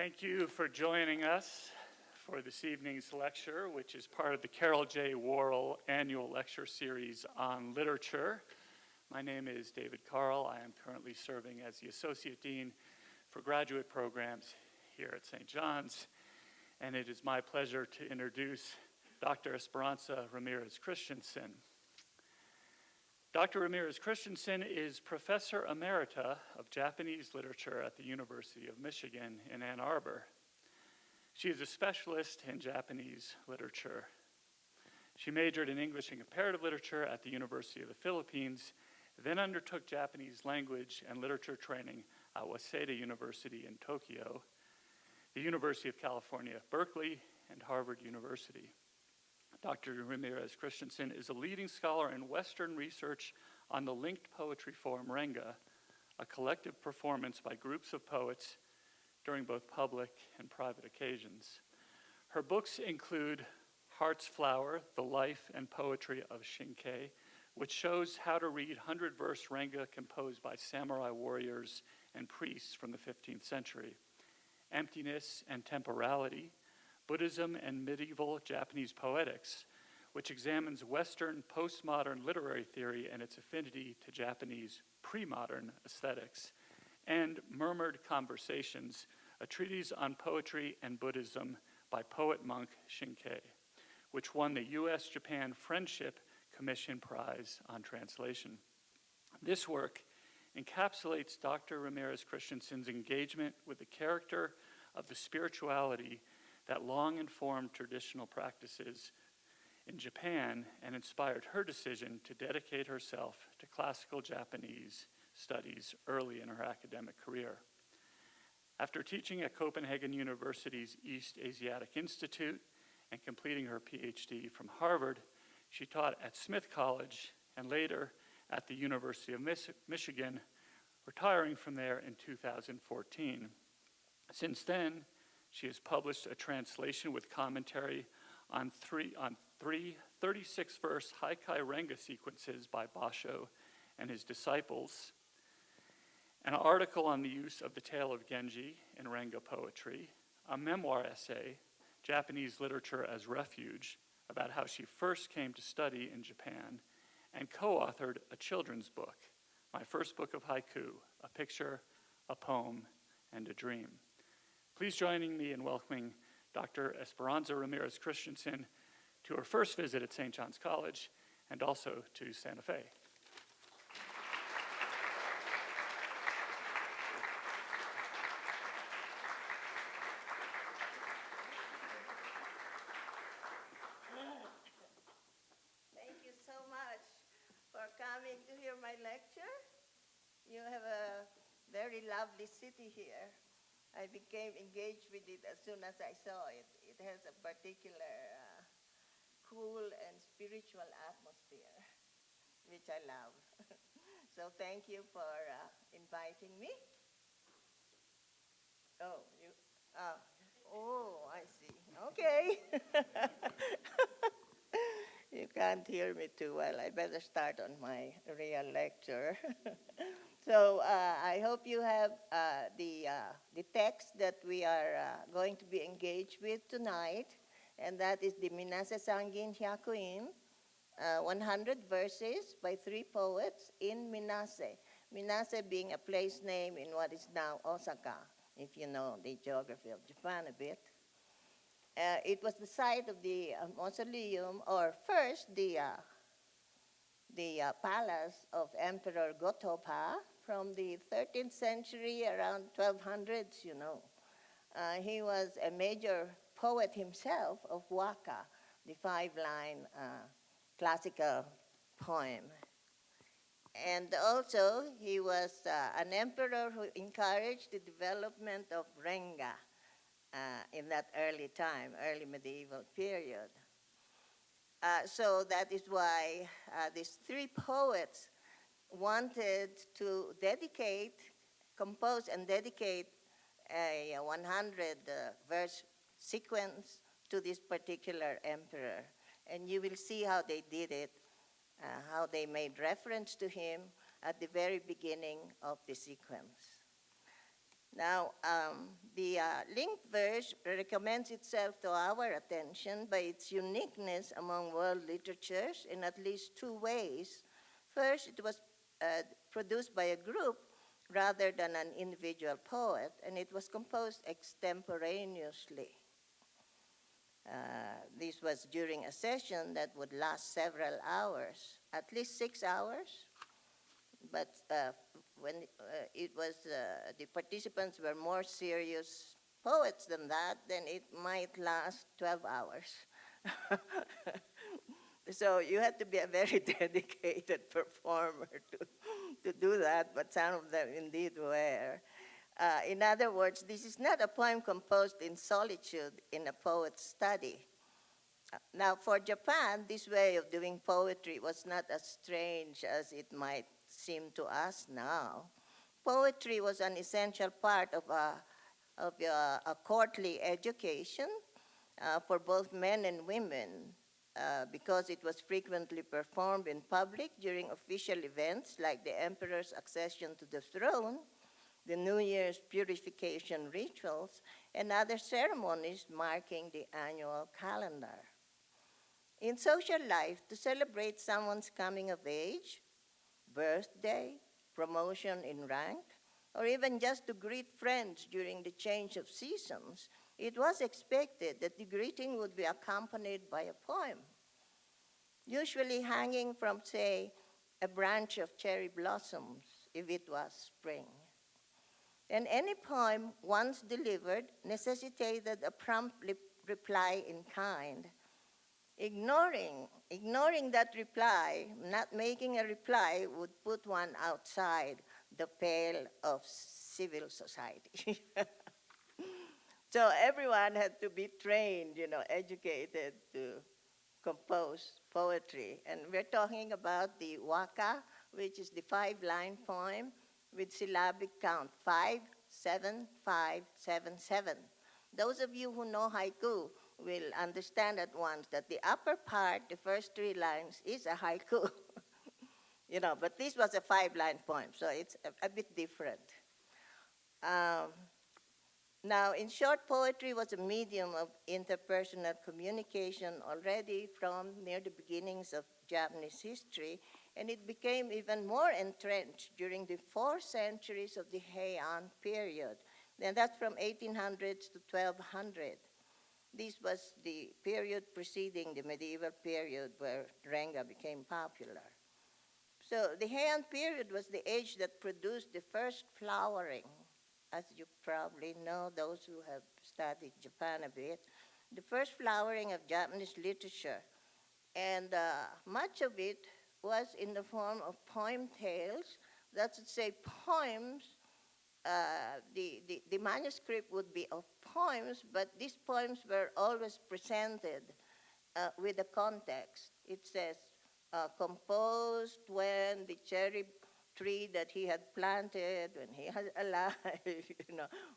Thank you for joining us for this evening's lecture, which is part of the Carol J. Worrell annual lecture series on literature. My name is David Carl. I am currently serving as the Associate Dean for Graduate Programs here at St. John's, and it is my pleasure to introduce Dr. Esperanza Ramirez-Christensen. Dr. Ramirez-Christensen is Professor Emerita of Japanese Literature at the University of Michigan in Ann Arbor. She is a specialist in Japanese literature. She majored in English and Comparative Literature at the University of the Philippines, then undertook Japanese language and literature training at Waseda University in Tokyo, the University of California, Berkeley, and Harvard University. Dr. Ramirez-Christensen is a leading scholar in Western research on the linked poetry form Renga, a collective performance by groups of poets during both public and private occasions. Her books include Heart's Flower, The Life and Poetry of Shinkei, which shows how to read 100-verse Renga composed by samurai warriors and priests from the 15th century. Emptiness and Temporality, Buddhism and Medieval Japanese Poetics, which examines Western postmodern literary theory and its affinity to Japanese premodern aesthetics. And Murmured Conversations, a treatise on poetry and Buddhism by poet-monk Shinkei, which won the U.S.-Japan Friendship Commission Prize on Translation. This work encapsulates Dr. Ramirez-Christensen's engagement with the character of the spirituality that long informed traditional practices in Japan and inspired her decision to dedicate herself to classical Japanese studies early in her academic career. After teaching at Copenhagen University's East Asiatic Institute and completing her PhD from Harvard, she taught at Smith College and later at the University of Michigan, retiring from there in 2014. Since then, she has published a translation with commentary on three 36-verse Haikai Renga sequences by Basho and his disciples, an article on the use of the tale of Genji in Renga poetry, a memoir essay, Japanese Literature as Refuge, about how she first came to study in Japan, and co-authored a children's book, My First Book of Haiku, a picture, a poem, and a dream. Please join me in welcoming Dr. Esperanza Ramirez-Christensen to her first visit at St. John's College and also to Santa Fe. Thank you so much for coming to hear my lecture. You have a very lovely city here. I became engaged with it as soon as I saw it. It has a particular cool and spiritual atmosphere, which I love. So thank you for inviting me. Oh, I see. Okay. You can't hear me too well. I better start on my real lecture. So I hope you have the text that we are going to be engaged with tonight, and that is the Minase Sangin Hyakuin, 100 verses by 3 poets in Minase. Minase being a place name in what is now Osaka, if you know the geography of Japan a bit. It was the site of the mausoleum, or first the palace of Emperor Go-Toba from the 13th century, around 1200s, you know. He was a major poet himself of waka, the 5-line classical poem. And also, he was an emperor who encouraged the development of Renga in that early time, early medieval period. So that is why these 3 poets wanted to compose and dedicate a 100-verse sequence to this particular emperor. And you will see how they did it, how they made reference to him at the very beginning of the sequence. Now, the linked verse recommends itself to our attention by its uniqueness among world literatures in at least two ways. First, it was produced by a group rather than an individual poet, and it was composed extemporaneously. This was during a session that would last several hours, at least 6 hours. But when it was, the participants were more serious poets than that, then it might last 12 hours. So you had to be a very dedicated performer to do that, but some of them indeed were. In other words, this is not a poem composed in solitude in a poet's study. Now, for Japan, this way of doing poetry was not as strange as it might seem to us now. Poetry was an essential part of a courtly education for both men and women because it was frequently performed in public during official events like the emperor's accession to the throne, the New Year's purification rituals, and other ceremonies marking the annual calendar. In social life, to celebrate someone's coming of age, birthday, promotion in rank, or even just to greet friends during the change of seasons, it was expected that the greeting would be accompanied by a poem, usually hanging from, say, a branch of cherry blossoms if it was spring. And any poem once delivered necessitated a prompt reply in kind. Ignoring that reply, not making a reply, would put one outside the pale of civil society. So everyone had to be trained, educated to compose poetry. And we're talking about the waka, which is the 5-line poem with syllabic count 5, 7, 5, 7, 7. Those of you who know haiku will understand at once that the upper part, the first 3 lines, is a haiku. But this was a 5-line poem, so it's a bit different. Now, in short, poetry was a medium of interpersonal communication already from near the beginnings of Japanese history, and it became even more entrenched during the 4 centuries of the Heian period. And that's from 1800s to 1200. This was the period preceding the medieval period where Renga became popular. So the Heian period was the age that produced the first flowering. As you probably know, those who have studied Japan a bit, the first flowering of Japanese literature. And much of it was in the form of poem tales. That's to say, poems. The manuscript would be of poems, but these poems were always presented with a context. It says, composed when the cherry tree that he had planted when he was alive,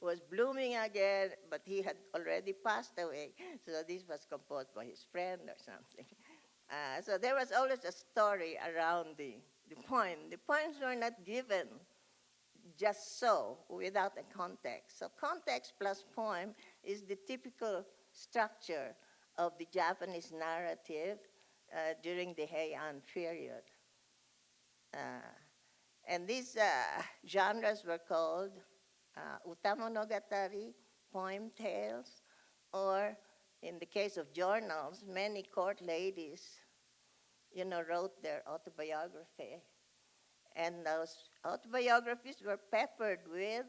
was blooming again, but he had already passed away. So this was composed by his friend or something. So there was always a story around the poem. The poems were not given just so, without a context. So context plus poem is the typical structure of the Japanese narrative during the Heian period. And these genres were called utamonogatari, poem tales, or in the case of journals, many court ladies, wrote their autobiography. And those autobiographies were peppered with,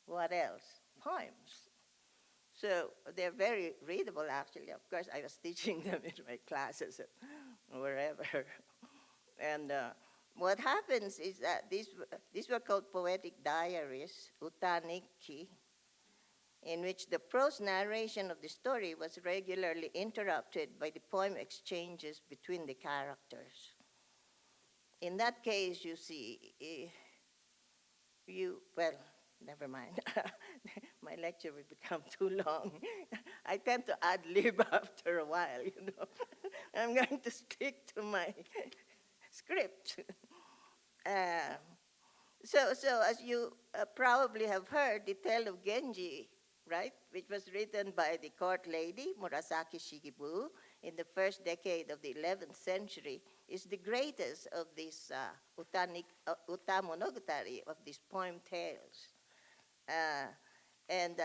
what else? Poems. So they're very readable, actually. Of course, I was teaching them in my classes wherever. And what happens is that these were called poetic diaries, utaniki, in which the prose narration of the story was regularly interrupted by the poem exchanges between the characters. In that case, you see, well, never mind. My lecture will become too long. I tend to ad-lib after a while, I'm going to stick to my script. So as you probably have heard, the tale of Genji, right, which was written by the court lady Murasaki Shikibu in the first decade of the 11th century, is the greatest of these utamonogatari, of these poem tales. And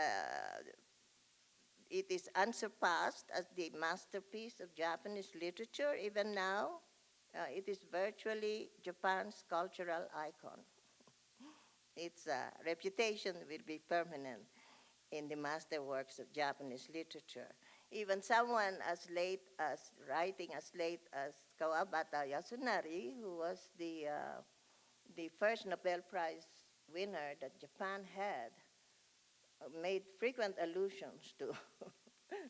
it is unsurpassed as the masterpiece of Japanese literature. Even now, it is virtually Japan's cultural icon. Its reputation will be permanent in the masterworks of Japanese literature. Even someone as late as writing as late as Kawabata Yasunari, who was the first Nobel Prize winner that Japan had, made frequent allusions to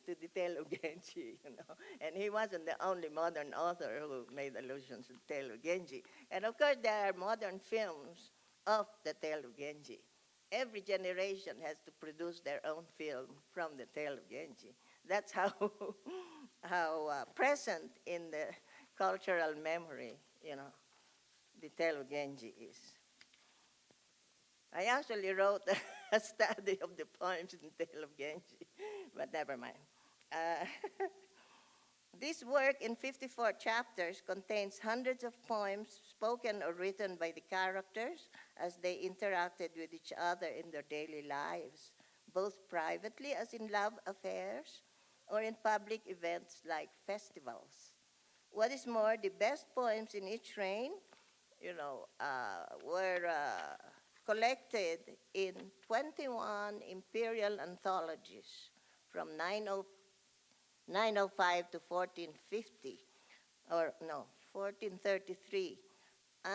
to the tale of Genji, you know. And he wasn't the only modern author who made allusions to the tale of Genji. And of course, there are modern films of the tale of Genji. Every generation has to produce their own film from the tale of Genji. That's how present in the cultural memory, you know, the tale of Genji is. I actually wrote a study of the poems in the tale of Genji, but never mind. This work in 54 chapters contains hundreds of poems spoken or written by the characters as they interacted with each other in their daily lives, both privately as in love affairs or in public events like festivals. What is more, the best poems in each reign, were collected in 21 imperial anthologies from 905 to 1450, or no, 1433,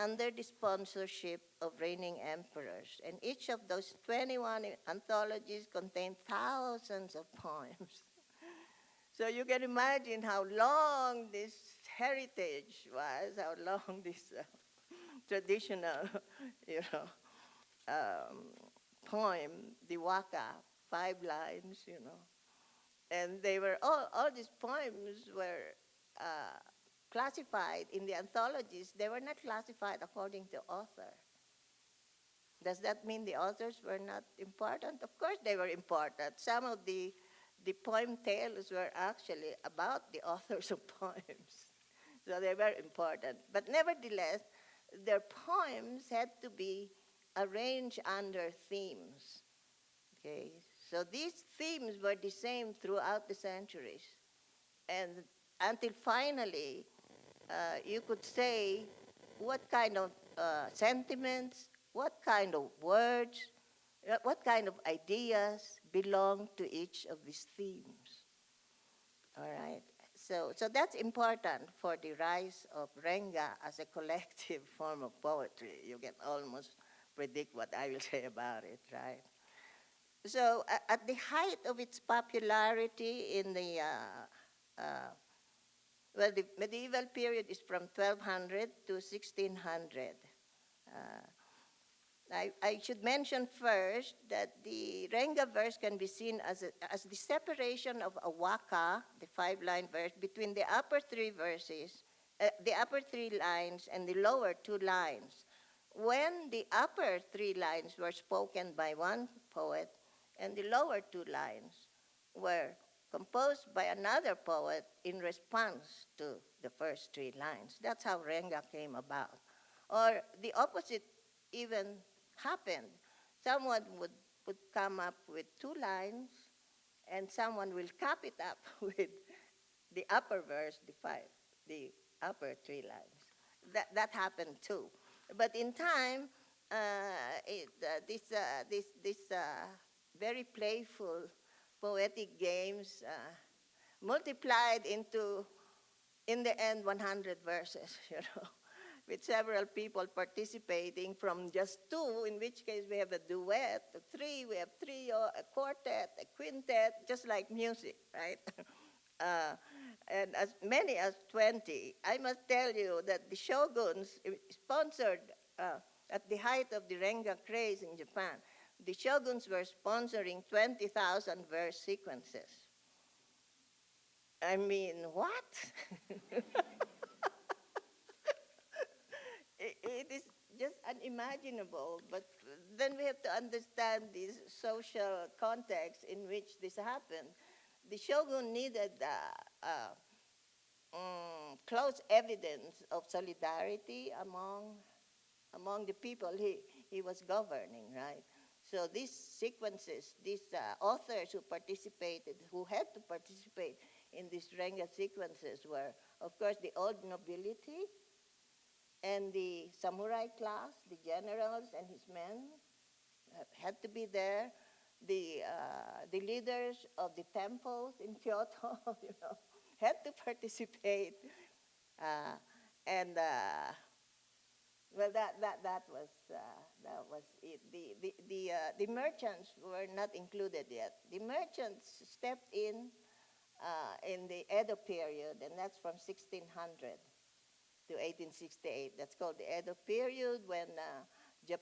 under the sponsorship of reigning emperors. And each of those 21 anthologies contained thousands of poems. So you can imagine how long this heritage was, how long this traditional, poem, the waka, 5 lines, And they were, all these poems were classified in the anthologies. They were not classified according to author. Does that mean the authors were not important? Of course they were important. Some of the poem tales were actually about the authors of poems. So they were important. But nevertheless, their poems had to be arranged under themes. Okay? So these themes were the same throughout the centuries. And until finally, you could say what kind of sentiments, what kind of words, what kind of ideas belong to each of these themes. All right? So that's important for the rise of Renga as a collective form of poetry. You can almost predict what I will say about it, right? So at the height of its popularity in the medieval period is from 1200 to 1600. I should mention first that the Renga verse can be seen as the separation of a waka, the 5-line verse, between the upper 3 verses, the upper 3 lines and the lower 2 lines. When the upper 3 lines were spoken by one poet, and the lower 2 lines were composed by another poet in response to the first 3 lines. That's how Renga came about. Or the opposite even happened. Someone would come up with 2 lines, and someone will cap it up with the upper verse, the upper 3 lines. That happened too. But in time, this very playful poetic games multiplied into, in the end, 100 verses, with several people participating from just 2, in which case we have a duet, 3, we have trio, a quartet, a quintet, just like music, right? And as many as 20. I must tell you that the shoguns sponsored, at the height of the Renga craze in Japan, the shoguns were sponsoring 20,000 verse sequences. I mean, what? It is just unimaginable. But then we have to understand this social context in which this happened. The shogun needed close evidence of solidarity among the people he was governing, right? So these sequences, these authors who had to participate in these Renga sequences were, of course, the old nobility and the samurai class, the generals and his men had to be there. The leaders of the temples in Kyoto, had to participate. Uh, and well, that was it. The merchants were not included yet. The merchants stepped in the Edo period, and that's from 1600 to 1868. That's called the Edo period, when the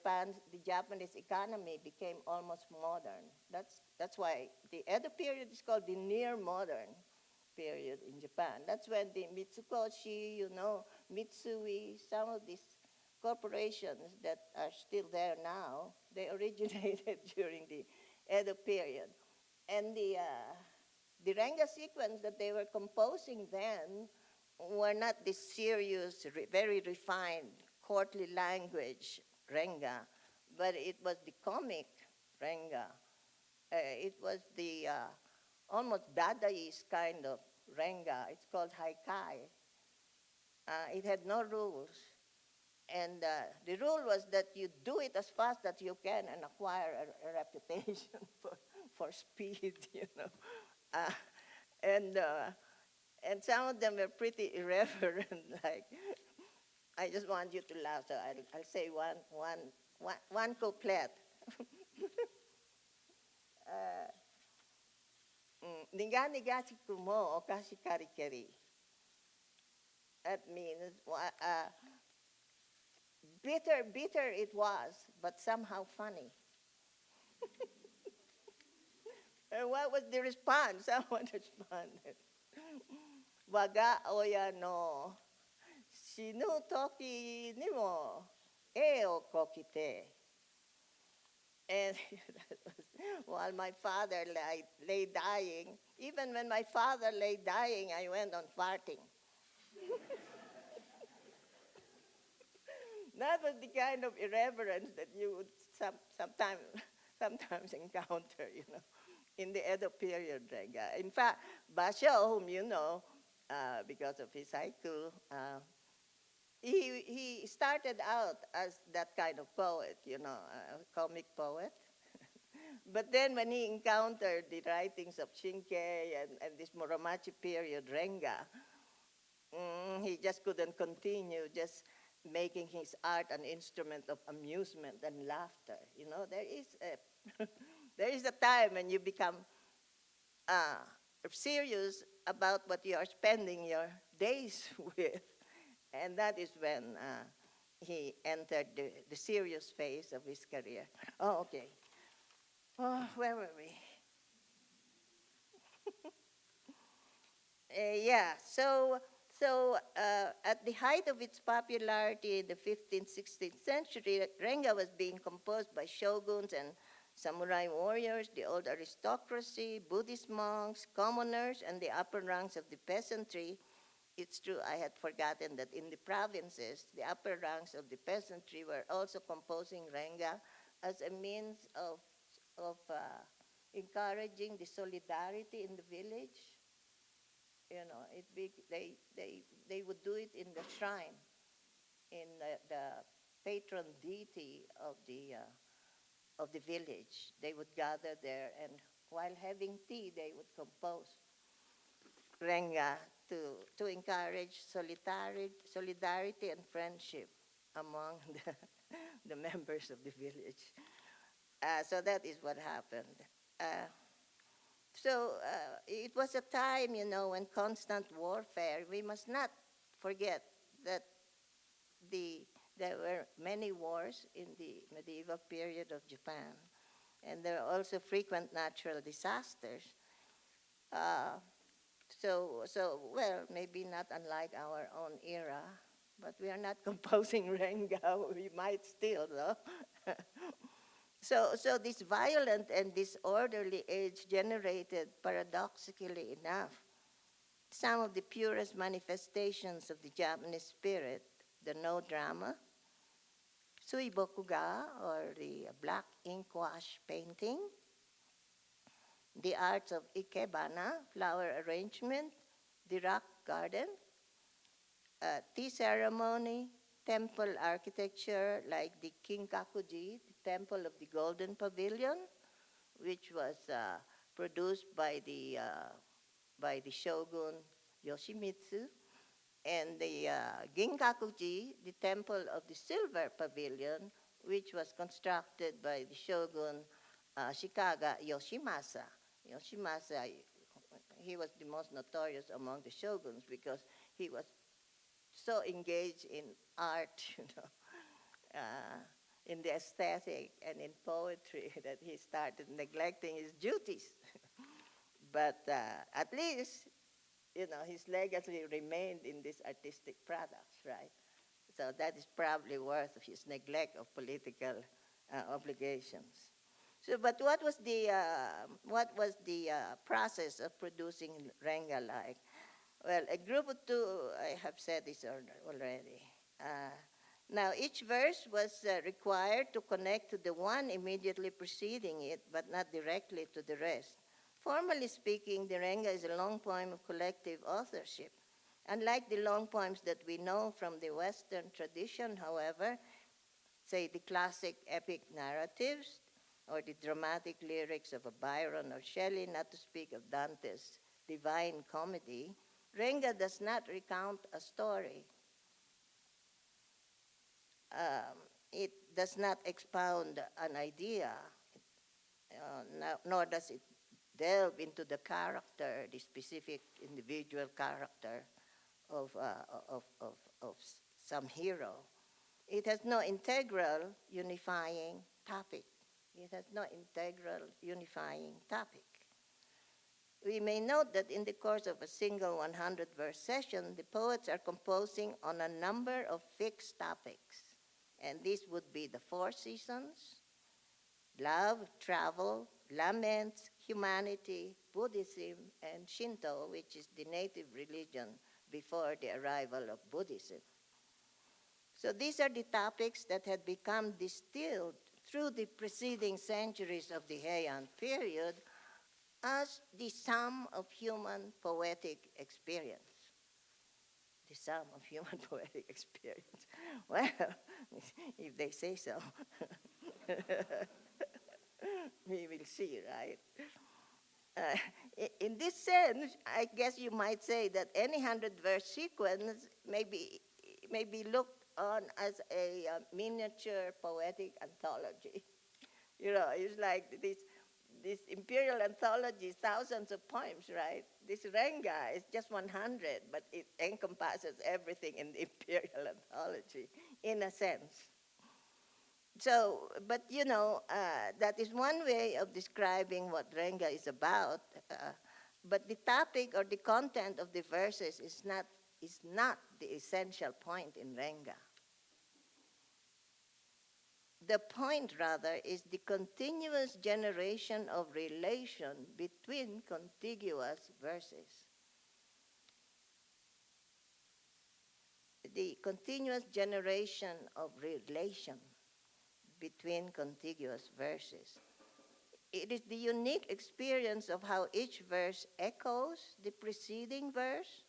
Japanese economy became almost modern. That's why the Edo period is called the near modern period in Japan. That's when the Mitsukoshi, Mitsui, some of these corporations that are still there now, they originated during the Edo period. And the Renga sequence that they were composing then were not this serious, very refined, courtly language Renga, but it was the comic Renga. It was the almost Dadaist kind of Renga. It's called haikai. It had no rules. And the rule was that you do it as fast as you can and acquire a reputation for speed, Uh, and some of them were pretty irreverent, like, I just want you to laugh, so I'll say one couplet. Niga niga chikumo okashi karikeri. That means bitter it was, but somehow funny. And what was the response? Someone responded, Waga oya no shinu toki ni mo e o kokite. And while my father lay dying, even when my father lay dying, I went on farting. That was the kind of irreverence that you would sometimes encounter, in the Edo period. In fact, Basho, whom you know because of his haiku, he started out as that kind of poet, a comic poet. But then when he encountered the writings of Shinkei and this Muromachi period Renga, he just couldn't continue just making his art an instrument of amusement and laughter. There is a time when you become serious about what you are spending your days with. And that is when he entered the serious phase of his career. Oh, okay. Oh, where were we? So at the height of its popularity in the 15th, 16th century, Renga was being composed by shoguns and samurai warriors, the old aristocracy, Buddhist monks, commoners, and the upper ranks of the peasantry. It's true, I had forgotten that in the provinces, the upper ranks of the peasantry were also composing Renga as a means of encouraging the solidarity in the village. They would do it in the shrine, in the patron deity of the village. They would gather there, and while having tea, they would compose Renga to encourage solidarity and friendship among the members of the village. So that is what happened. So it was a time, when constant warfare. We must not forget that there were many wars in the medieval period of Japan, and there are also frequent natural disasters. Well, maybe not unlike our own era, but we are not composing Renga. We might still, though. So this violent and disorderly age generated, paradoxically enough, some of the purest manifestations of the Japanese spirit, the no drama, suibokuga, or the black ink wash painting, the arts of ikebana, flower arrangement, the rock garden, tea ceremony, temple architecture like the Kinkakuji, the temple of the Golden Pavilion, which was produced by the shogun Yoshimitsu, and the Ginkakuji, the temple of the Silver Pavilion, which was constructed by the shogun Shikaga Yoshimasa. Yoshimasa, he was the most notorious among the shoguns because he was so engaged in art, in the aesthetic and in poetry that he started neglecting his duties. But at least, his legacy remained in these artistic products, right? So that is probably worth his neglect of political obligations. So, but what was the process of producing Renga like? Well, a group of two, I have said this already. Now, each verse was required to connect to the one immediately preceding it, but not directly to the rest. Formally speaking, the Renga is a long poem of collective authorship. Unlike the long poems that we know from the Western tradition, however, say the classic epic narratives or the dramatic lyrics of a Byron or Shelley, not to speak of Dante's Divine Comedy, Renga does not recount a story. It does not expound an idea, nor does it delve into the character, the specific individual character of some hero. It has no integral unifying topic. It has no integral unifying topic. We may note that in the course of a single 100-verse session, the poets are composing on a number of fixed topics. And these would be the four seasons, love, travel, laments, humanity, Buddhism, and Shinto, which is the native religion before the arrival of Buddhism. So these are the topics that had become distilled through the preceding centuries of the Heian period as the sum of human poetic experience. The sum of human poetic experience. Well, if they say so, we will see, right? In this sense, I guess you might say that any 100-verse sequence may be looked on as a miniature poetic anthology. It's like this imperial anthology, thousands of poems, right? This Renga is just 100, but it encompasses everything in the imperial anthology, in a sense. So, but that is one way of describing what Renga is about, but the topic or the content of the verses is not the essential point in Renga. The point, rather, is the continuous generation of relation between contiguous verses. The continuous generation of relation between contiguous verses. It is the unique experience of how each verse echoes the preceding verse,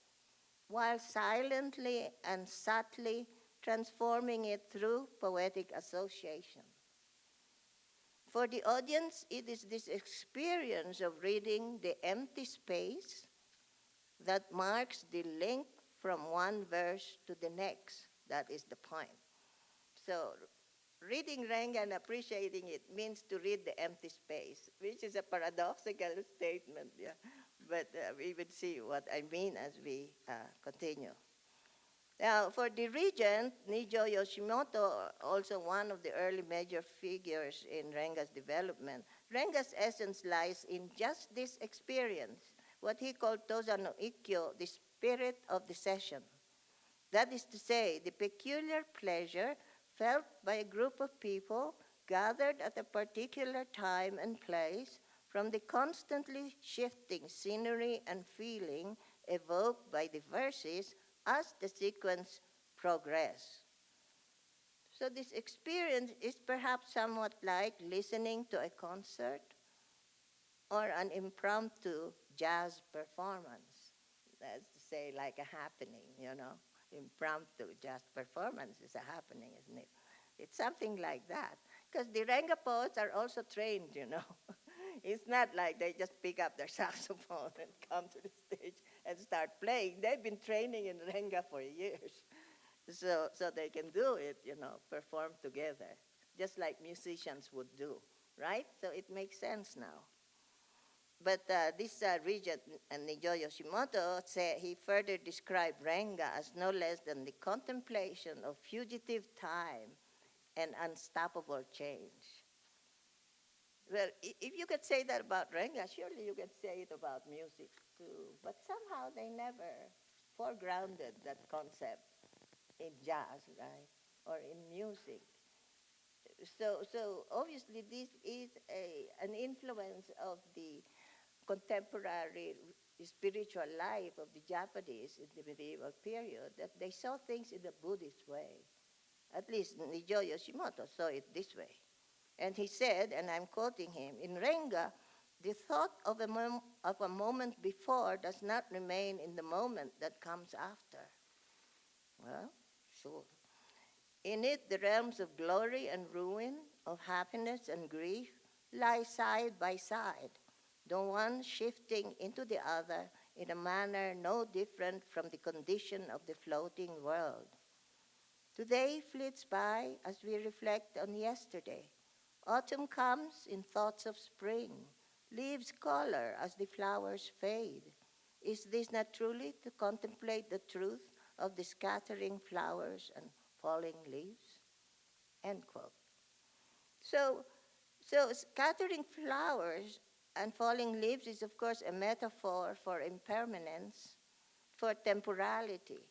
while silently and subtly transforming it through poetic association. For the audience, it is this experience of reading the empty space that marks the link from one verse to the next. That is the point. So, reading Renga and appreciating it means to read the empty space, which is a paradoxical statement, yeah. But we will see what I mean as we continue. Now, for the regent, Nijo Yoshimoto, also one of the early major figures in Renga's development, Renga's essence lies in just this experience, what he called Tosa no Ikkyo, the spirit of the session. That is to say, the peculiar pleasure felt by a group of people gathered at a particular time and place from the constantly shifting scenery and feeling evoked by the verses as the sequence progresses. So this experience is perhaps somewhat like listening to a concert or an impromptu jazz performance. That's to say, like a happening, impromptu jazz performance is a happening, isn't it? It's something like that. Because the Renga poets are also trained. It's not like they just pick up their saxophone and come to the stage and start playing. They've been training in Renga for years. So they can do it, perform together, just like musicians would do, right? So it makes sense now. But this regent, Nijo Yoshimoto, he further described Renga as no less than the contemplation of fugitive time and unstoppable change. Well, if you could say that about Renga, surely you could say it about music too. But somehow they never foregrounded that concept in jazz, right, or in music. So obviously this is an influence of the contemporary spiritual life of the Japanese in the medieval period, that they saw things in the Buddhist way. At least Nijo Yoshimoto saw it this way. And he said, and I'm quoting him, in Renga, the thought of a moment before does not remain in the moment that comes after. Well, sure. In it, the realms of glory and ruin, of happiness and grief, lie side by side, the one shifting into the other in a manner no different from the condition of the floating world. Today flits by as we reflect on yesterday. Autumn comes in thoughts of spring. Leaves color as the flowers fade. Is this not truly to contemplate the truth of the scattering flowers and falling leaves? End quote. So scattering flowers and falling leaves is, of course, a metaphor for impermanence, for temporality.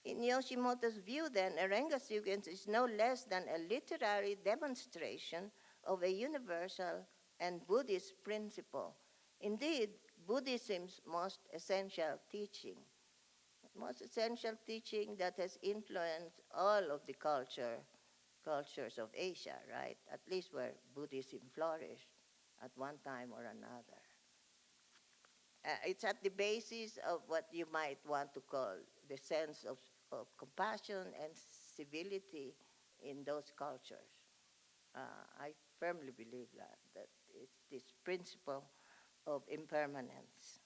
In Yoshimoto's view, then, a Renga sequence is no less than a literary demonstration of a universal and Buddhist principle. Indeed, Buddhism's most essential teaching that has influenced all of the cultures of Asia, right? At least where Buddhism flourished at one time or another. It's at the basis of what you might want to call the sense of compassion and civility in those cultures. I firmly believe that it's this principle of impermanence.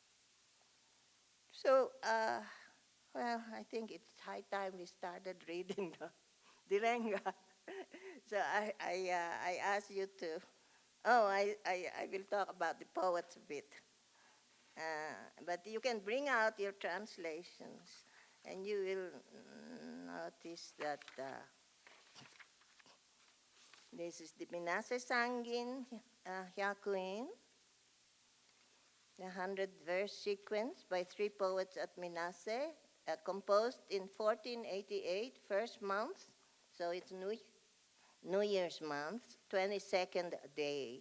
So, I think it's high time we started reading the Renga. So I ask you to, I will talk about the poets a bit. But you can bring out your translations, and you will notice that this is the Minase Sangin Hyakuin, the 100-verse sequence by 3 poets at Minase, composed in 1488, first month, so it's New Year's month, 22nd day.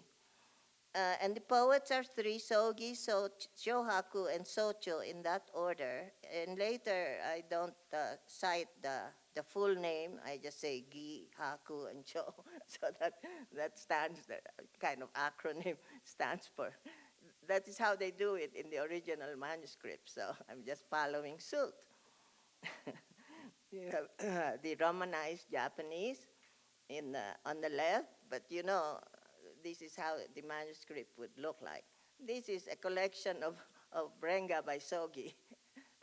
And the poets are 3, Sogi, Shohaku, and Socho in that order. And later, I don't cite the full name. I just say Gi, Haku, and Cho. So that stands, the kind of acronym stands for. That is how they do it in the original manuscript. So I'm just following suit. You have the Romanized Japanese on the left, but this is how the manuscript would look like. This is a collection of Renga by Sogi.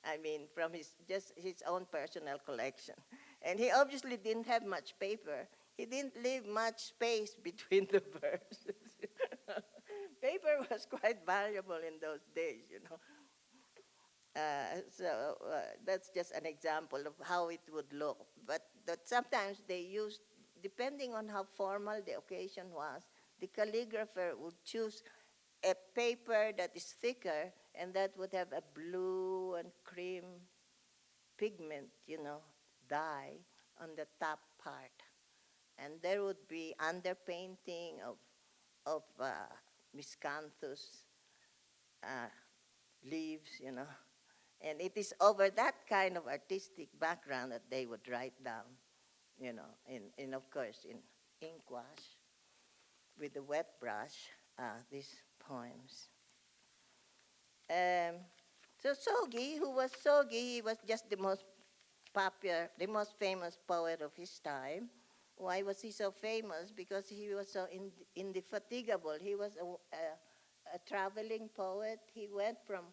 I mean, from his own personal collection. And he obviously didn't have much paper. He didn't leave much space between the verses. Paper was quite valuable in those days, So that's just an example of how it would look. But sometimes they used, depending on how formal the occasion was, the calligrapher would choose a paper that is thicker and that would have a blue and cream pigment, dye on the top part. And there would be underpainting of miscanthus leaves, And it is over that kind of artistic background that they would write down, of course, in ink wash with the wet brush, these poems. So Sogi, he was just the most popular, the most famous poet of his time. Why was he so famous? Because he was so indefatigable. He was a traveling poet. He went from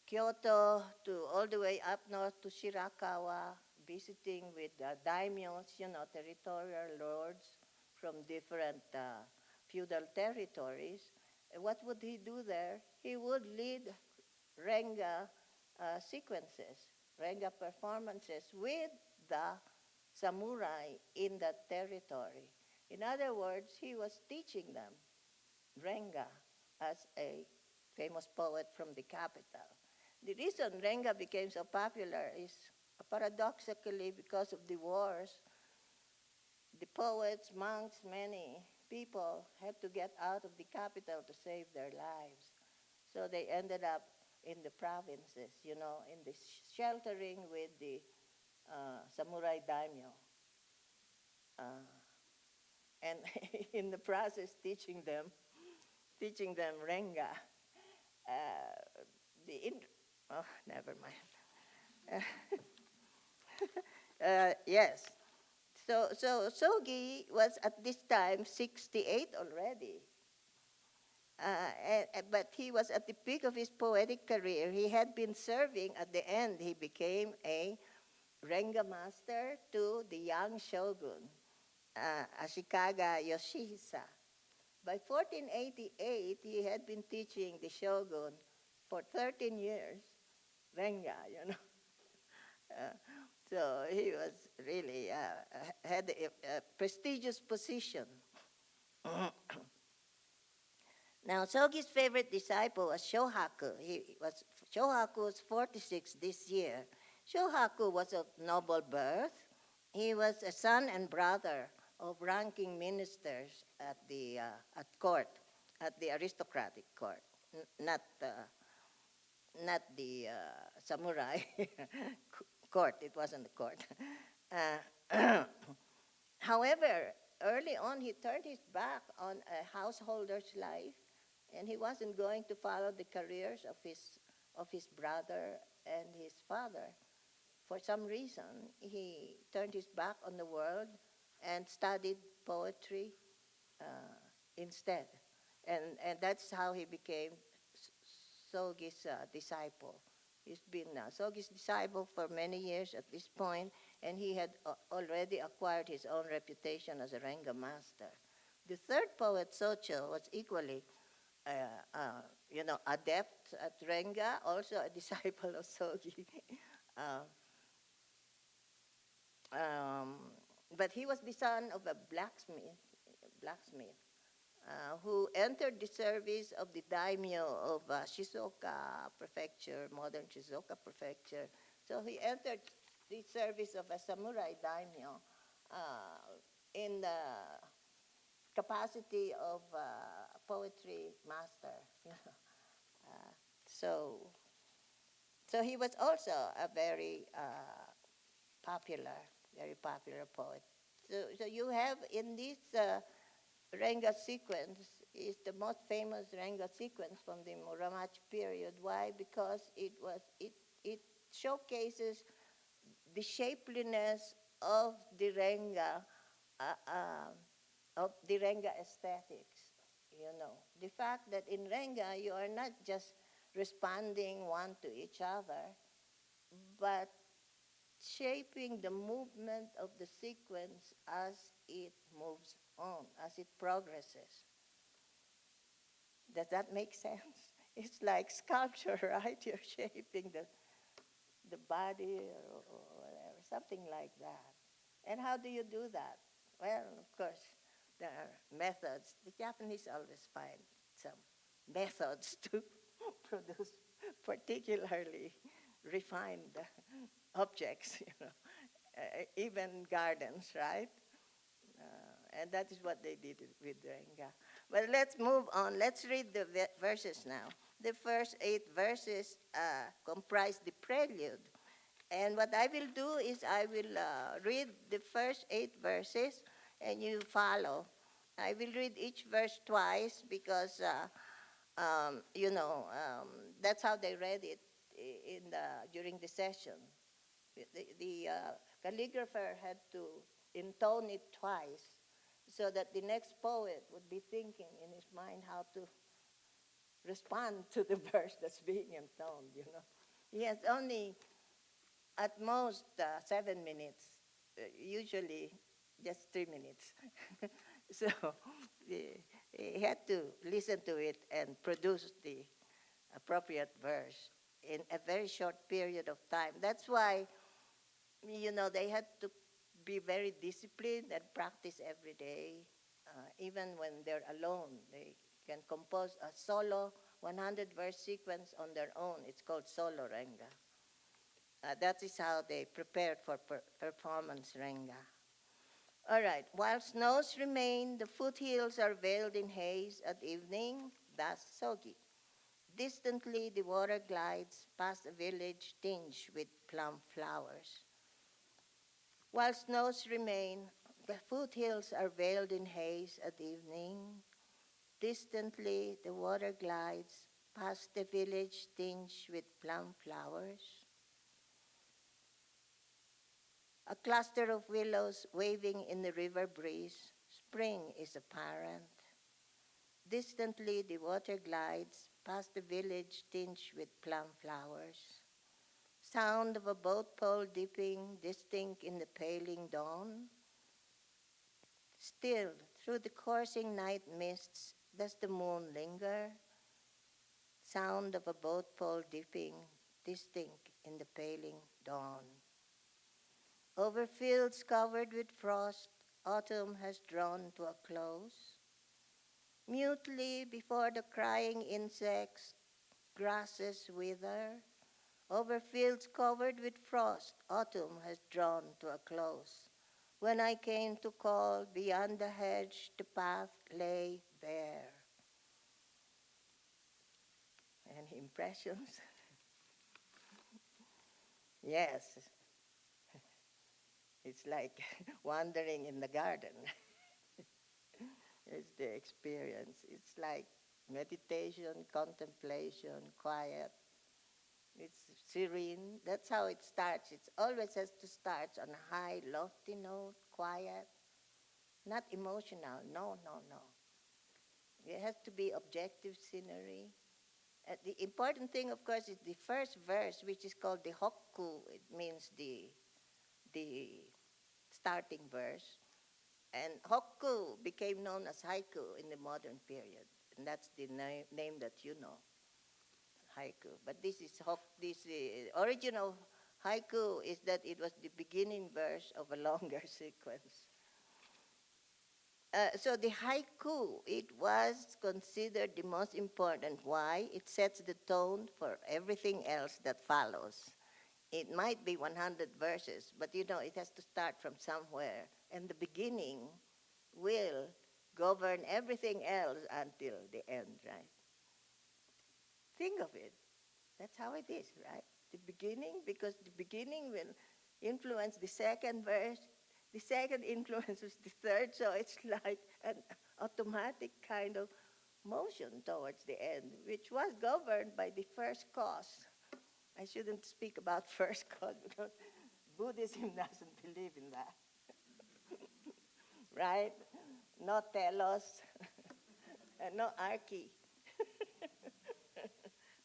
Kyoto to all the way up north to Shirakawa, visiting with daimyos, territorial lords from different feudal territories. What would he do there? He would lead Renga sequences, Renga performances with the samurai in that territory. In other words, he was teaching them Renga as a famous poet from the capital. The reason Renga became so popular is paradoxically because of the wars. The poets, monks, many people had to get out of the capital to save their lives. So they ended up in the provinces, in the sheltering with the samurai daimyo. And in the process teaching them Renga. Never mind. Yes. So Sogi was at this time 68 already. But he was at the peak of his poetic career. He had been serving at the end. He became a Renga master to the young shogun, Ashikaga Yoshihisa. By 1488, he had been teaching the shogun for 13 years, Renga, So he was really, had a prestigious position. Now, Sogi's favorite disciple was Shohaku. Shohaku was 46 this year. Shohaku was of noble birth. He was a son and brother of ranking ministers at the court, at the aristocratic court, not the samurai court. It wasn't the court. However, early on, he turned his back on a householder's life, and he wasn't going to follow the careers of his brother and his father. For some reason, he turned his back on the world and studied poetry instead. And that's how he became Sogi's disciple. He's been Sogi's disciple for many years at this point, and he had already acquired his own reputation as a Renga master. The third poet, Socho, was equally adept at Renga, also a disciple of Sogi. But he was the son of a blacksmith who entered the service of the daimyo of Shizuoka Prefecture, modern Shizuoka Prefecture. So he entered the service of a samurai daimyo in the capacity of poetry master. So he was also a very popular poet. So you have in this Renga sequence is the most famous Renga sequence from the Muromachi period. Why? Because it showcases the shapeliness of the Renga aesthetics. The fact that in Renga you are not just responding one to each other, but shaping the movement of the sequence as it moves on, as it progresses. Does that make sense? It's like sculpture, right? You're shaping the body or whatever, something like that. And how do you do that? Well, of course, there are methods. The Japanese always find some methods to produce particularly refined objects, even gardens, right? And that is what they did with Renga. But let's move on. Let's read the verses now. The first 8 verses comprise the prelude. And what I will do is I will read the first 8 verses and you follow. I will read each verse twice because, that's how they read it during the session. The calligrapher had to intone it twice so that the next poet would be thinking in his mind how to respond to the verse that's being intoned. He has only at most 7 minutes, usually just 3 minutes. So he had to listen to it and produce the appropriate verse in a very short period of time. That's why, they had to be very disciplined and practice every day. Even when they're alone, they can compose a solo 100-verse sequence on their own. It's called solo Renga. That is how they prepared for performance Renga. All right. While snows remain, the foothills are veiled in haze at evening, thus Sogi. Distantly, the water glides past a village tinged with plum flowers. While snows remain, the foothills are veiled in haze at evening. Distantly, the water glides past the village tinged with plum flowers. A cluster of willows waving in the river breeze, spring is apparent. Distantly, the water glides past the village tinged with plum flowers. Sound of a boat pole dipping, distinct in the paling dawn. Still, through the coursing night mists, does the moon linger? Sound of a boat pole dipping, distinct in the paling dawn. Over fields covered with frost, autumn has drawn to a close. Mutely before the crying insects, grasses wither. Over fields covered with frost, autumn has drawn to a close. When I came to call, beyond the hedge, the path lay bare. Any impressions? Yes. It's like wandering in the garden. It's the experience. It's like meditation, contemplation, quiet. It's serene. That's how it starts. It always has to start on a high, lofty note, quiet, not emotional. No, no, no. It has to be objective scenery. The important thing, of course, is the first verse, which is called the hokku. It means the starting verse. And hokku became known as haiku in the modern period. And that's the name that you know, haiku. But this original haiku is that it was the beginning verse of a longer sequence. So the haiku, it was considered the most important. Why? It sets the tone for everything else that follows. It might be 100 verses, but it has to start from somewhere. And the beginning will govern everything else until the end, right? Think of it. That's how it is, right? The beginning, because the beginning will influence the second verse. The second influences the third, so it's like an automatic kind of motion towards the end, which was governed by the first cause. I shouldn't speak about first cause because Buddhism doesn't believe in that. Right? No telos, and no archi.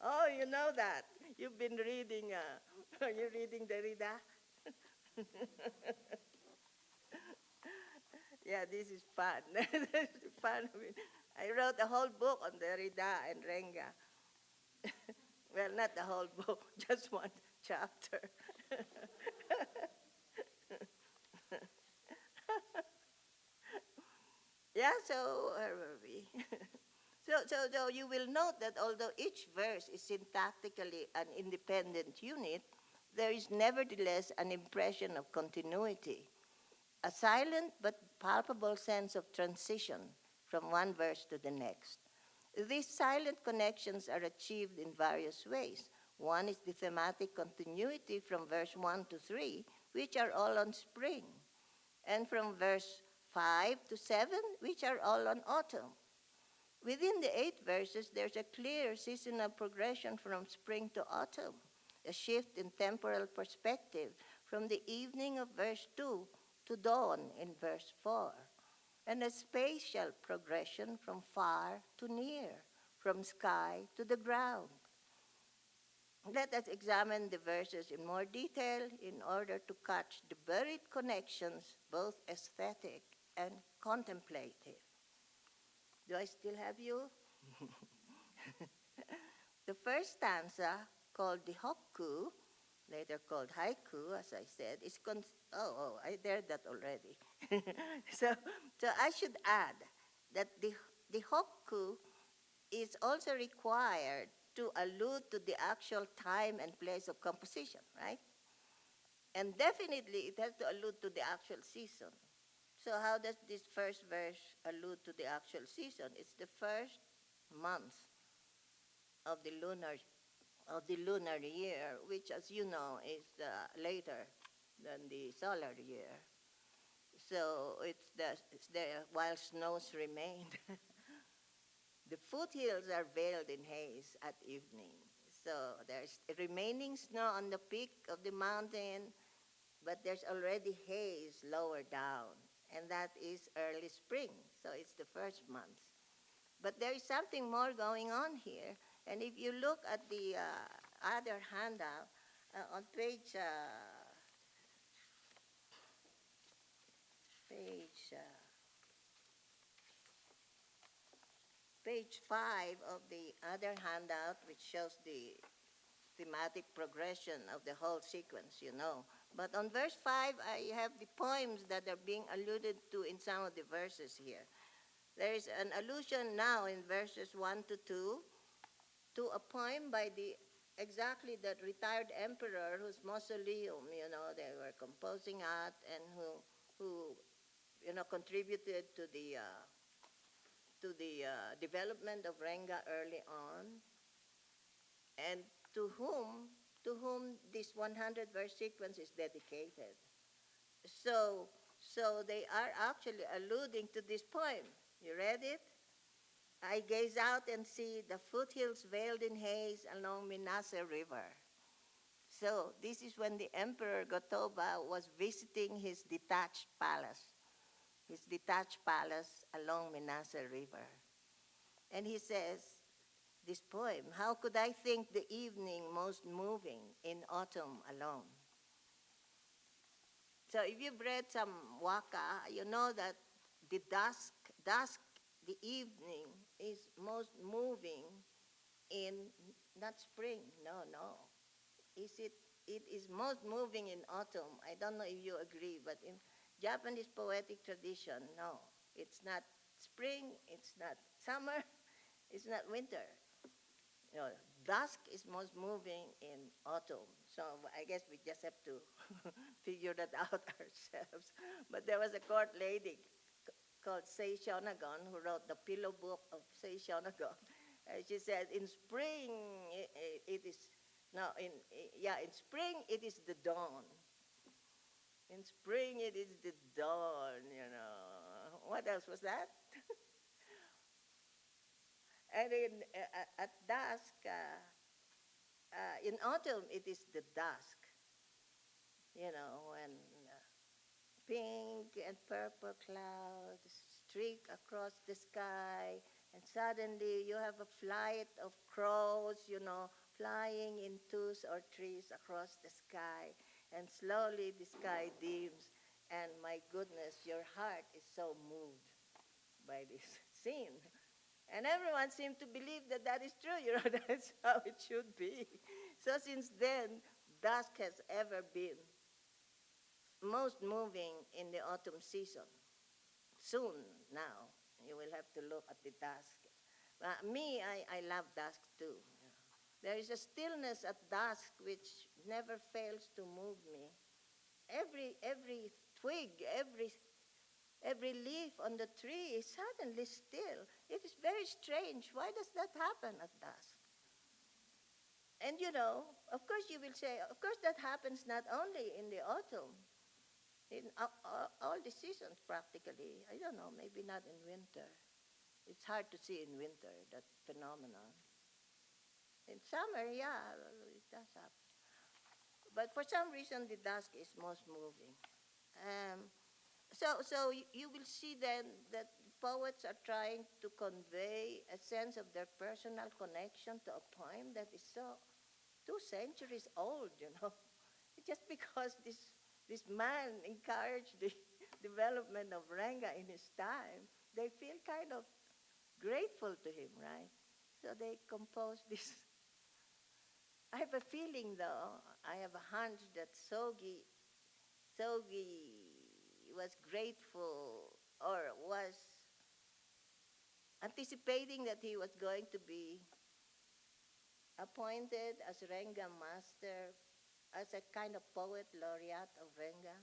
Oh, you know that. You've been reading, you're reading Derrida? Yeah, this is fun. This is fun. I wrote a whole book on Derrida and Renga. Well, not the whole book, just one chapter. Yeah, so where were we? So you will note that although each verse is syntactically an independent unit, there is nevertheless an impression of continuity, a silent but palpable sense of transition from one verse to the next. These silent connections are achieved in various ways. One is the thematic continuity from verse 1 to 3, which are all on spring, and from verse 5 to 7, which are all on autumn. Within the 8 verses, there's a clear seasonal progression from spring to autumn, a shift in temporal perspective from the evening of verse 2 to dawn in verse 4, and a spatial progression from far to near, from sky to the ground. Let us examine the verses in more detail in order to catch the buried connections, both aesthetic and contemplative. Do I still have you? The first stanza, called the hokku, later called haiku, as I said, is I dared that already. so, so I should add that the hokku is also required to allude to the actual time and place of composition, right? And definitely it has to allude to the actual season. So how does this first verse allude to the actual season? It's the first month of the lunar year, which, as you know, is later than the solar year. So it's there while snows remained. The foothills are veiled in haze at evening. So there's remaining snow on the peak of the mountain, but there's already haze lower down, and that is early spring. So it's the first month. But there is something more going on here. And if you look at the other handout on page 5 of the other handout, which shows the thematic progression of the whole sequence, you know. But on verse 5, I have the poems that are being alluded to in some of the verses here. There is an allusion now in verses 1 to 2 to a poem by exactly that retired emperor whose mausoleum, you know, they were composing at, and who contributed to the development of Renga early on, and to whom this 100 verse sequence is dedicated. So they are actually alluding to this poem. You read it? I gaze out and see the foothills veiled in haze along Minase River. So this is when the Emperor Gotoba was visiting his detached palace along Minase River. And he says, this poem, how could I think the evening most moving in autumn alone? So if you've read some waka, you know that the the evening is most moving in, not spring, no. It is most moving in autumn. I don't know if you agree, but in Japanese poetic tradition, no. It's not spring, it's not summer, it's not winter. You know, dusk is most moving in autumn. So I guess we just have to figure that out ourselves. But there was a court lady called Sei Shonagon who wrote the Pillow Book of Sei Shonagon. She said, in spring it is, no, in spring it is the dawn. In spring it is the dawn, you know. What else was that? And at dusk, in autumn, it is the dusk, you know, when pink and purple clouds streak across the sky, and suddenly you have a flight of crows, you know, flying in twos or threes across the sky, and slowly the sky dims, and my goodness, your heart is so moved by this scene. And everyone seemed to believe that that is true, you know, that's how it should be. So since then, dusk has ever been most moving in the autumn season. Soon now, you will have to look at the dusk. I love dusk too. There is a stillness at dusk which never fails to move me. Every twig, every leaf on the tree is suddenly still. It is very strange. Why does that happen at dusk? And of course you will say, of course that happens not only in the autumn, in all the seasons practically. I don't know, maybe not in winter. It's hard to see in winter, that phenomenon. In summer, yeah, it does happen. But for some reason, the dusk is most moving. Um, so you will see then that poets are trying to convey a sense of their personal connection to a poem that is so 2 centuries old, Just because this man encouraged the development of Renga in his time, they feel kind of grateful to him, right? So they composed this. I have a feeling, though, I have a hunch that Sogi was grateful or was anticipating that he was going to be appointed as Renga master, as a kind of poet laureate of Renga.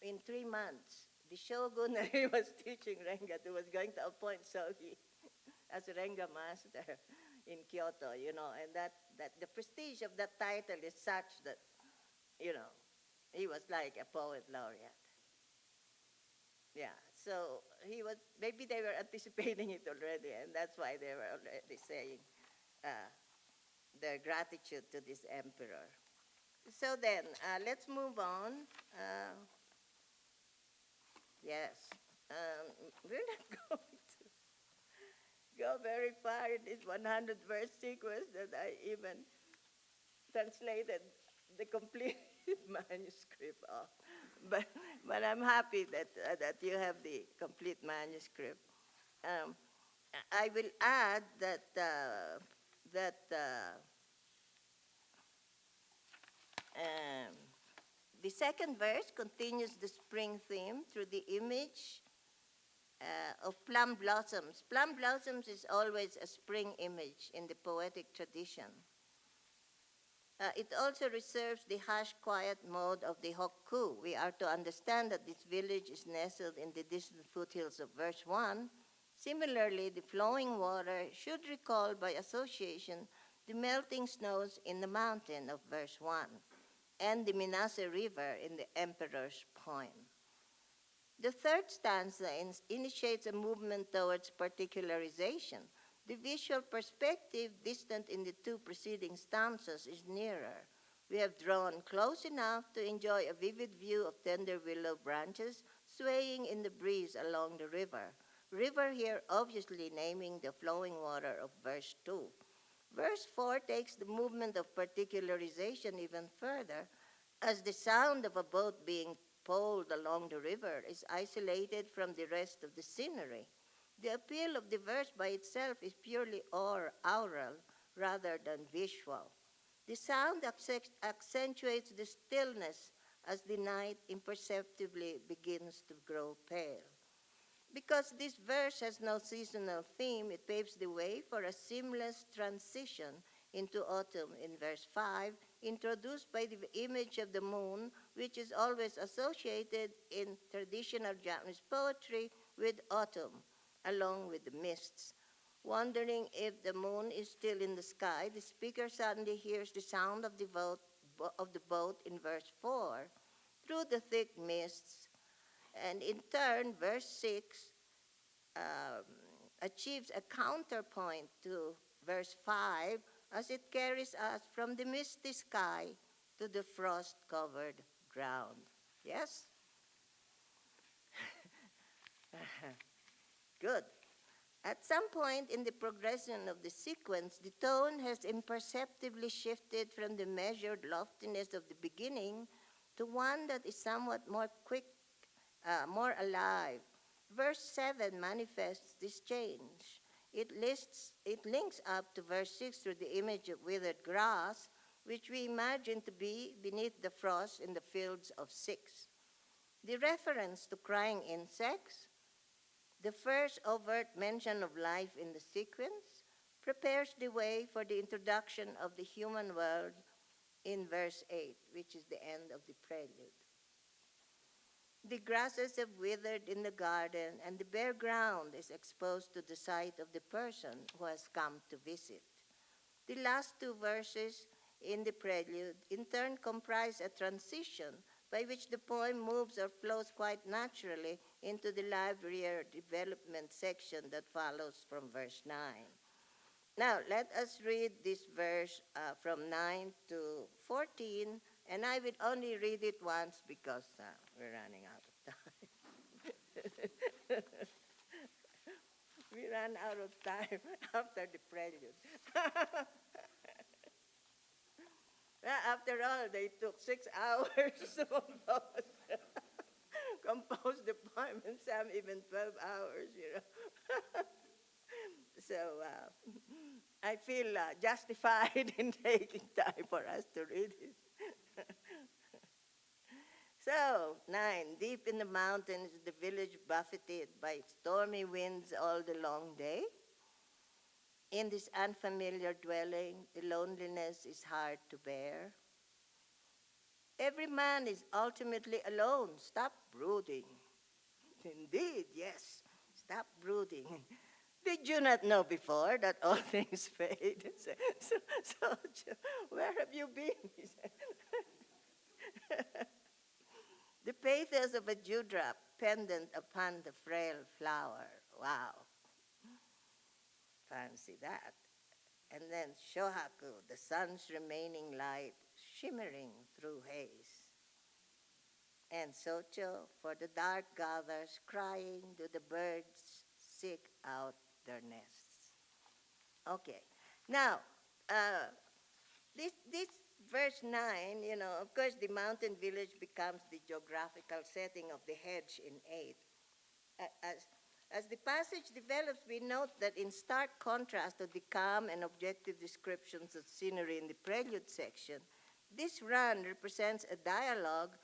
In 3 months, the shogun that he was teaching Renga to was going to appoint Sogi as Renga master in Kyoto, and that the prestige of that title is such that, he was like a poet laureate. Yeah, so maybe they were anticipating it already, and that's why they were already saying their gratitude to this emperor. So then, let's move on. Yes, we're not going to go very far in this 100-verse sequence that I even translated the complete manuscript of. But I'm happy that you have the complete manuscript. I will add that the second verse continues the spring theme through the image of plum blossoms. Plum blossoms is always a spring image in the poetic tradition. It also reserves the harsh, quiet mode of the Hokku. We are to understand that this village is nestled in the distant foothills of verse 1. Similarly, the flowing water should recall by association the melting snows in the mountain of verse 1 and the Minase River in the emperor's poem. The third stanza initiates a movement towards particularization. The visual perspective, distant in the 2 preceding stanzas, is nearer. We have drawn close enough to enjoy a vivid view of tender willow branches swaying in the breeze along the river. River here obviously naming the flowing water of verse 2. Verse 4 takes the movement of particularization even further, as the sound of a boat being poled along the river is isolated from the rest of the scenery. The appeal of the verse by itself is purely aural rather than visual. The sound accentuates the stillness as the night imperceptibly begins to grow pale. Because this verse has no seasonal theme, it paves the way for a seamless transition into autumn in verse 5, introduced by the image of the moon, which is always associated in traditional Japanese poetry with autumn, along with the mists. Wondering if the moon is still in the sky, the speaker suddenly hears the sound of the boat in verse 4 through the thick mists. And in turn, verse 6 achieves a counterpoint to verse 5 as it carries us from the misty sky to the frost-covered ground. Yes? Good. At some point in the progression of the sequence, the tone has imperceptibly shifted from the measured loftiness of the beginning to one that is somewhat more quick, more alive. Verse 7 manifests this change. It links up to verse 6 through the image of withered grass, which we imagine to be beneath the frost in the fields of 6. The reference to crying insects The first overt mention of life in the sequence prepares the way for the introduction of the human world in verse 8, which is the end of the prelude. The grasses have withered in the garden, and the bare ground is exposed to the sight of the person who has come to visit. The last two verses in the prelude in turn comprise a transition by which the poem moves or flows quite naturally into the livelier development section that follows from verse 9. Now, let us read this verse from 9 to 14, and I will only read it once because we're running out of time. We ran out of time after the prelude. After all, they took 6 hours to compose the poem, and some even 12 hours, So I feel justified in taking time for us to read it. So, 9, deep in the mountains, the village buffeted by stormy winds all the long day. In this unfamiliar dwelling, the loneliness is hard to bear. Every man is ultimately alone. Stop brooding. Indeed, yes, stop brooding. Did you not know before that all things fade? So, where have you been? He said. The pathos of a dewdrop pendant upon the frail flower. Wow. Fancy that. And then Shohaku, the sun's remaining light, shimmering through haze. And Socho, for the dark gathers, crying, do the birds seek out their nests. Okay. Now, this verse 9, of course, the mountain village becomes the geographical setting of the hedge in 8. As the passage develops, we note that in stark contrast to the calm and objective descriptions of scenery in the prelude section, this run represents a dialogue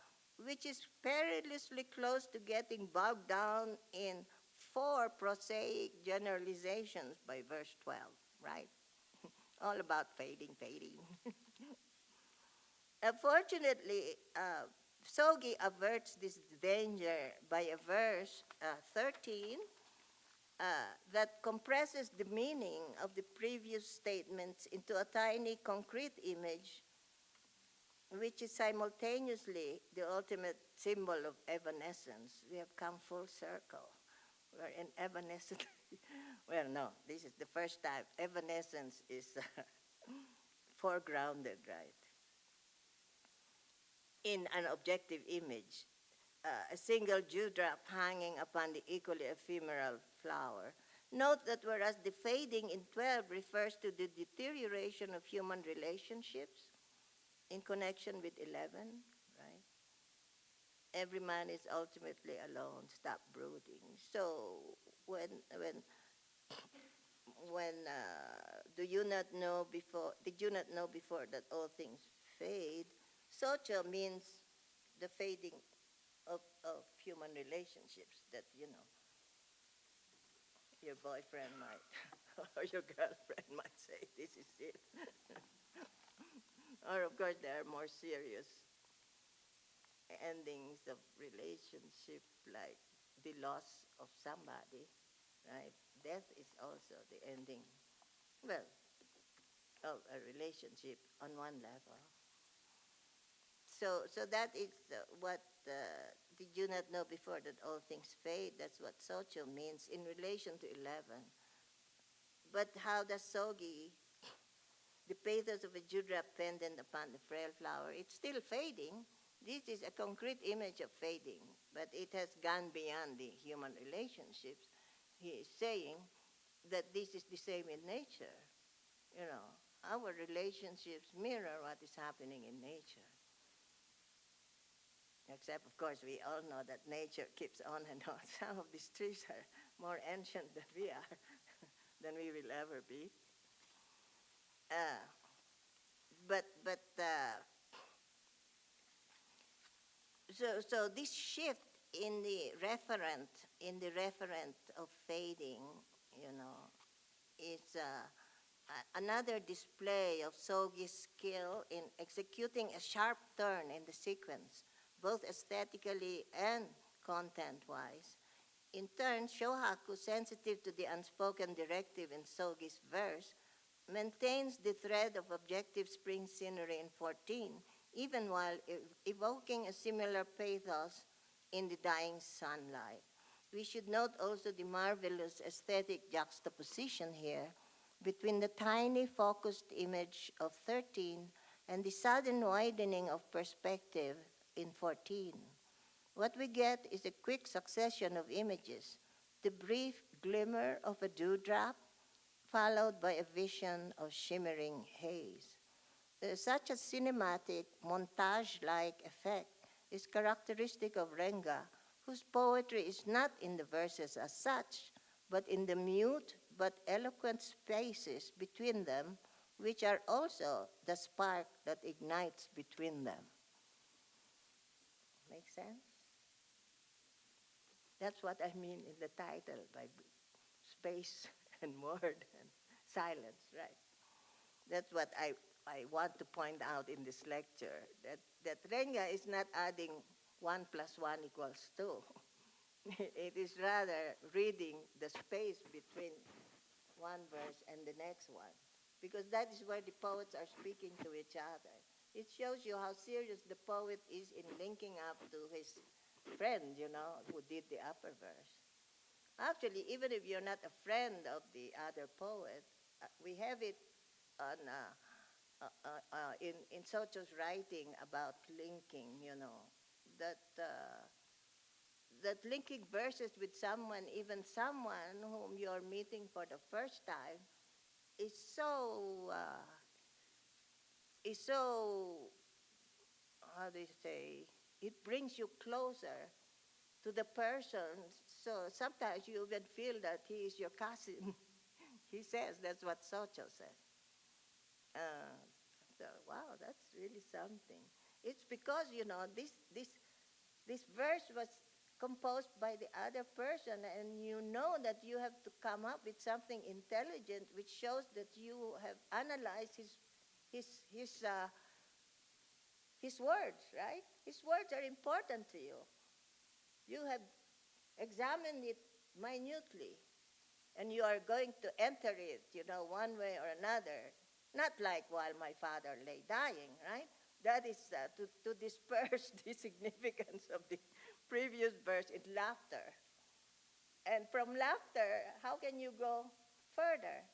which is perilously close to getting bogged down in 4 prosaic generalizations by verse 12, right? All about fading. Fortunately, Sogi averts this danger by a verse 13 that compresses the meaning of the previous statements into a tiny concrete image, which is simultaneously the ultimate symbol of evanescence. We have come full circle. We're in evanescence. Well, no, this is the first time evanescence is foregrounded, right? In an objective image, a single dewdrop hanging upon the equally ephemeral flower. Note that whereas the fading in 12 refers to the deterioration of human relationships in connection with 11, right? Every man is ultimately alone. Stop brooding. So when did you not know before that all things fade? Socio means the fading of human relationships that, your boyfriend might, or your girlfriend might say, this is it. Or, of course, there are more serious endings of relationship, like the loss of somebody, right? Death is also the ending, well, of a relationship on one level. So that is what did you not know before that all things fade? That's what socio means in relation to 11. But how does Sogi, the pathos of a dewdrop pendant upon the frail flower, it's still fading. This is a concrete image of fading, but it has gone beyond the human relationships. He is saying that this is the same in nature. Our relationships mirror what is happening in nature. Except, of course, we all know that nature keeps on and on. Some of these trees are more ancient than we are, than we will ever be. So this shift in the referent of fading, is another display of Sogi's skill in executing a sharp turn in the sequence, both aesthetically and content-wise. In turn, Shohaku, sensitive to the unspoken directive in Sogi's verse, maintains the thread of objective spring scenery in 14, even while evoking a similar pathos in the dying sunlight. We should note also the marvelous aesthetic juxtaposition here between the tiny focused image of 13 and the sudden widening of perspective in 14. What we get is a quick succession of images, the brief glimmer of a dewdrop, followed by a vision of shimmering haze. Such a cinematic, montage-like effect is characteristic of Renga, whose poetry is not in the verses as such, but in the mute but eloquent spaces between them, which are also the spark that ignites between them. Make sense? That's what I mean in the title, by space and word and silence, right? That's what I want to point out in this lecture, that Renga is not adding 1 + 1 = 2. It is rather reading the space between one verse and the next one, because that is where the poets are speaking to each other. It shows you how serious the poet is in linking up to his friend, who did the upper verse. Actually, even if you're not a friend of the other poet, we have it on in Socho's writing about linking, that linking verses with someone, even someone whom you're meeting for the first time, is so, how do you say, it brings you closer to the person. So sometimes you even feel that he is your cousin. He says, that's what Socho said. So, wow, that's really something. It's because, this verse was composed by the other person, and you know that you have to come up with something intelligent, which shows that you have analyzed his words, right? His words are important to you. You have examined it minutely, and you are going to enter it, one way or another. Not like while my father lay dying, right? That is to disperse the significance of the previous verse in laughter. And from laughter, how can you go further?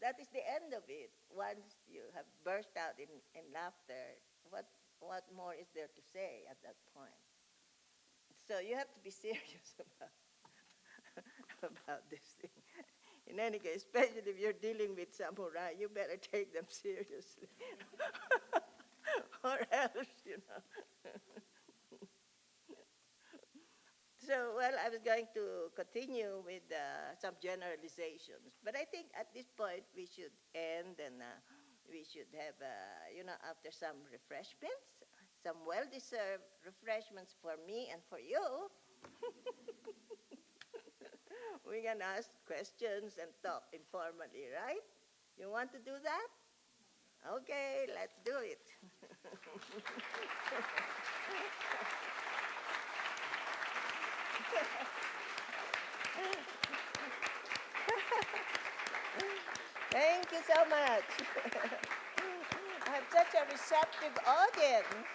That is the end of it. Once you have burst out in laughter, what more is there to say at that point? So you have to be serious about this thing. In any case, especially if you're dealing with samurai, you better take them seriously. Or else, So, well, I was going to continue with some generalizations. But I think at this point we should end, and we should have, after some refreshments, some well-deserved refreshments for me and for you, we can ask questions and talk informally, right? You want to do that? Okay, let's do it. Thank you so much. I have such a receptive audience.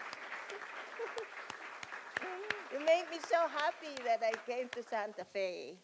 You make me so happy that I came to Santa Fe.